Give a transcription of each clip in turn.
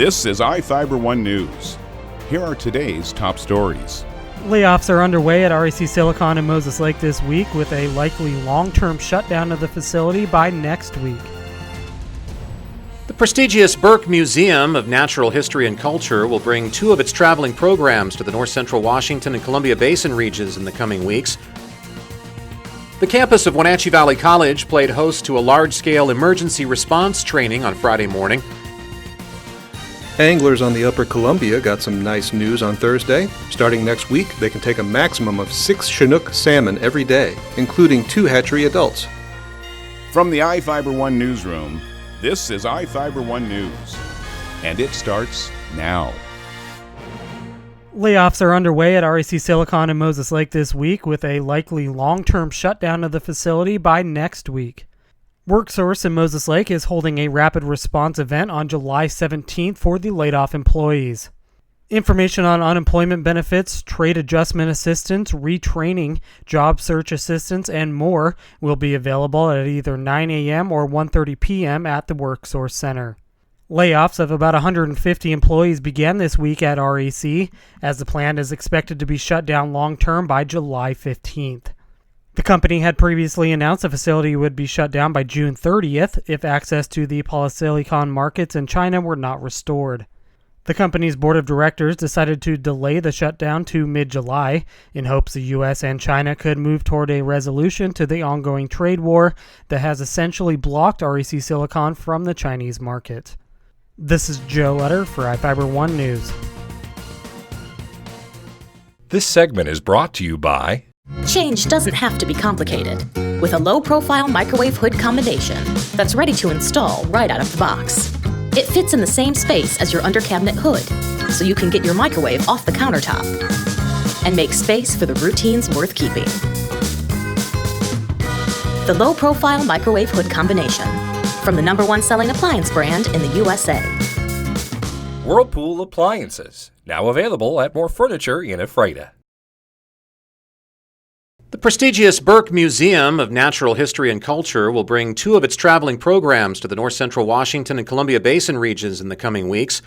This is iFIBER 1 News. Here are today's top stories. Layoffs are underway at REC Silicon in Moses Lake this week, with a likely long-term shutdown of the facility by next week. The prestigious Burke Museum of Natural History and Culture will bring two of its traveling programs to the north central Washington and Columbia Basin regions in the coming weeks. The campus of Wenatchee Valley College played host to a large-scale emergency response training on Friday morning. Anglers on the Upper Columbia got some nice news on Thursday. Starting next week, they can take a maximum of 6 Chinook salmon every day, including 2 hatchery adults. From the iFIBER 1 newsroom, this is iFIBER 1 News, and it starts now. Layoffs are underway at REC Silicon in Moses Lake this week, with a likely long-term shutdown of the facility by next week. WorkSource in Moses Lake is holding a rapid response event on July 17th for the laid-off employees. Information on unemployment benefits, trade adjustment assistance, retraining, job search assistance, and more will be available at either 9 a.m. or 1:30 p.m. at the WorkSource Center. Layoffs of about 150 employees began this week at REC, as the plant is expected to be shut down long-term by July 15th. The company had previously announced the facility would be shut down by June 30th if access to the polysilicon markets in China were not restored. The company's board of directors decided to delay the shutdown to mid-July in hopes the U.S. and China could move toward a resolution to the ongoing trade war that has essentially blocked REC Silicon from the Chinese market. This is Joe Letter for iFIBER 1 News. This segment is brought to you by Change doesn't have to be complicated. With a low-profile microwave hood combination that's ready to install right out of the box. It fits in the same space as your under-cabinet hood, so you can get your microwave off the countertop and make space for the routines worth keeping. The low-profile microwave hood combination, from the #1 selling appliance brand in the USA. Whirlpool Appliances, now available at more furniture in Ephrata. The prestigious Burke Museum of Natural History and Culture will bring two of its traveling programs to the north central Washington and Columbia Basin regions in the coming weeks.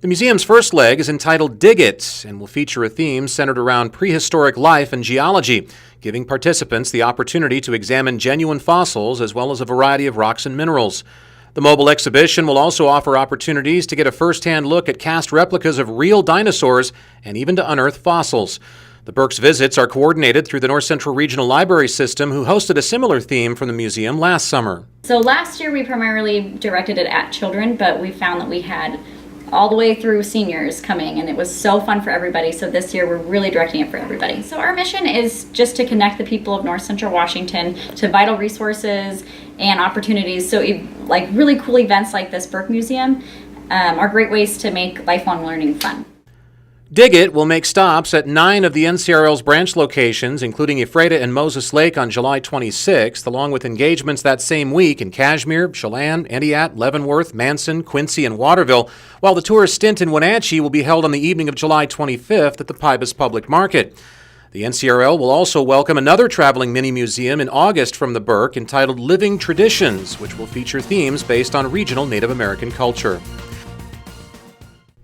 The museum's first leg is entitled Dig It and will feature a theme centered around prehistoric life and geology, giving participants the opportunity to examine genuine fossils as well as a variety of rocks and minerals. The mobile exhibition will also offer opportunities to get a first-hand look at cast replicas of real dinosaurs and even to unearth fossils. The Burke's visits are coordinated through the North Central Regional Library System, who hosted a similar theme from the museum last summer. So last year we primarily directed it at children, but we found that we had all the way through seniors coming, and it was so fun for everybody. So this year we're really directing it for everybody. So our mission is just to connect the people of North Central Washington to vital resources and opportunities. So like really cool events like this Burke Museum are great ways to make lifelong learning fun. Dig It will make stops at 9 of the NCRL's branch locations, including Ephrata and Moses Lake on July 26th, along with engagements that same week in Cashmere, Chelan, Entiat, Leavenworth, Manson, Quincy, and Waterville, while the tourist stint in Wenatchee will be held on the evening of July 25th at the Pybus Public Market. The NCRL will also welcome another traveling mini-museum in August from the Burke entitled Living Traditions, which will feature themes based on regional Native American culture.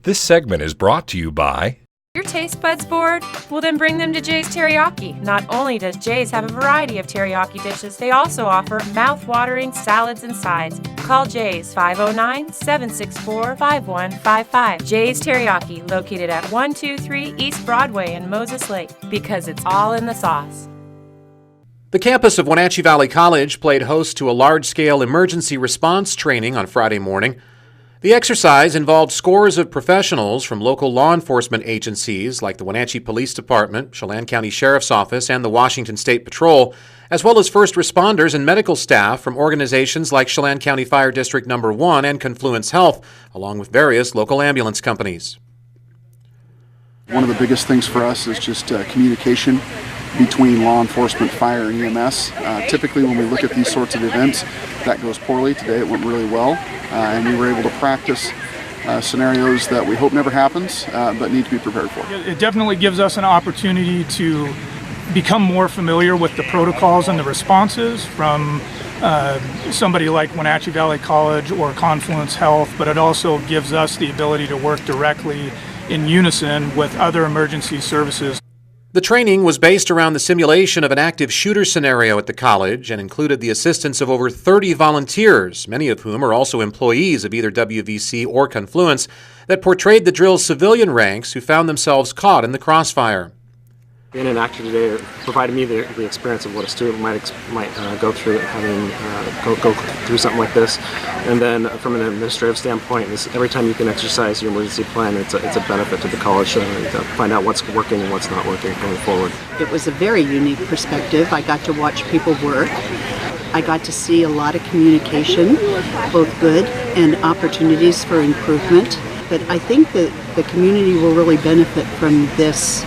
This segment is brought to you by Your taste buds bored? Well, then bring them to Jay's Teriyaki. Not only does Jay's have a variety of teriyaki dishes, they also offer mouth-watering salads and sides. Call Jay's 509-764-5155. Jay's Teriyaki, located at 123 East Broadway in Moses Lake, because it's all in the sauce. The campus of Wenatchee Valley College played host to a large-scale emergency response training on Friday morning. The exercise involved scores of professionals from local law enforcement agencies like the Wenatchee Police Department, Chelan County Sheriff's Office, and the Washington State Patrol, as well as first responders and medical staff from organizations like Chelan County Fire District No. 1 and Confluence Health, along with various local ambulance companies. One of the biggest things for us is just communication between law enforcement, fire, and EMS. Typically when we look at these sorts of events, that goes poorly. Today it went really well, and we were able to practice scenarios that we hope never happens, but need to be prepared for. It definitely gives us an opportunity to become more familiar with the protocols and the responses from somebody like Wenatchee Valley College or Confluence Health, but it also gives us the ability to work directly in unison with other emergency services. The training was based around the simulation of an active shooter scenario at the college and included the assistance of over 30 volunteers, many of whom are also employees of either WVC or Confluence, that portrayed the drill's civilian ranks who found themselves caught in the crossfire. Being an actor today provided me the experience of what a student might go through having go through something like this. And then from an administrative standpoint, every time you can exercise your emergency plan, it's a benefit to the college to find out what's working and what's not working going forward. It was a very unique perspective. I got to watch people work. I got to see a lot of communication, both good and opportunities for improvement. But I think that the community will really benefit from this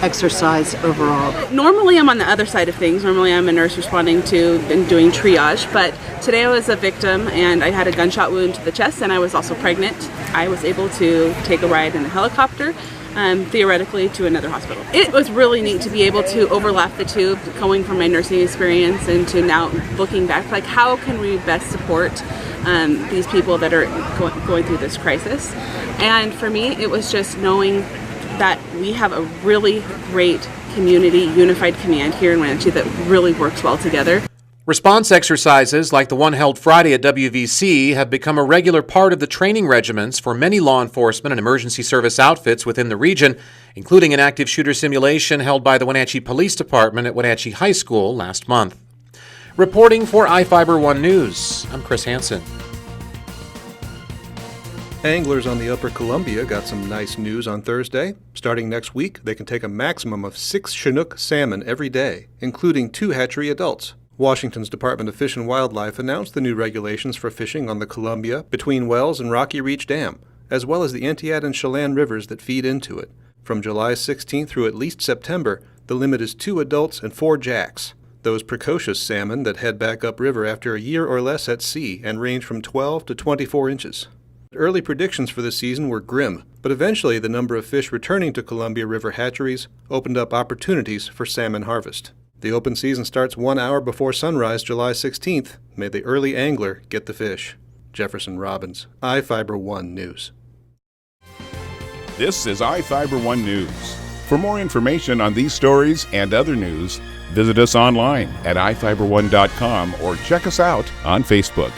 exercise overall. Normally I'm on the other side of things. Normally I'm a nurse responding to and doing triage, but today I was a victim and I had a gunshot wound to the chest and I was also pregnant. I was able to take a ride in a helicopter, theoretically to another hospital. It was really neat to be able to overlap the two, going from my nursing experience and to now looking back, like how can we best support these people that are going through this crisis. And for me, it was just knowing that we have a really great community unified command here in Wenatchee that really works well together. Response exercises like the one held Friday at WVC have become a regular part of the training regiments for many law enforcement and emergency service outfits within the region, including an active shooter simulation held by the Wenatchee Police Department at Wenatchee High School last month. Reporting for iFIBER 1 News, I'm Chris Hansen. Anglers on the Upper Columbia got some nice news on Thursday. Starting next week, they can take a maximum of 6 Chinook salmon every day, including 2 hatchery adults. Washington's Department of Fish and Wildlife announced the new regulations for fishing on the Columbia, between Wells and Rocky Reach Dam, as well as the Entiat and Chelan rivers that feed into it. From July 16th through at least September, the limit is 2 adults and 4 jacks. Those precocious salmon that head back upriver after a year or less at sea and range from 12 to 24 inches. Early predictions for the season were grim, but eventually the number of fish returning to Columbia River hatcheries opened up opportunities for salmon harvest. The open season starts 1 hour before sunrise July 16th. May the early angler get the fish. Jefferson Robbins, iFIBER 1 News. This is iFIBER 1 News. For more information on these stories and other news, visit us online at iFiber1.com or check us out on Facebook.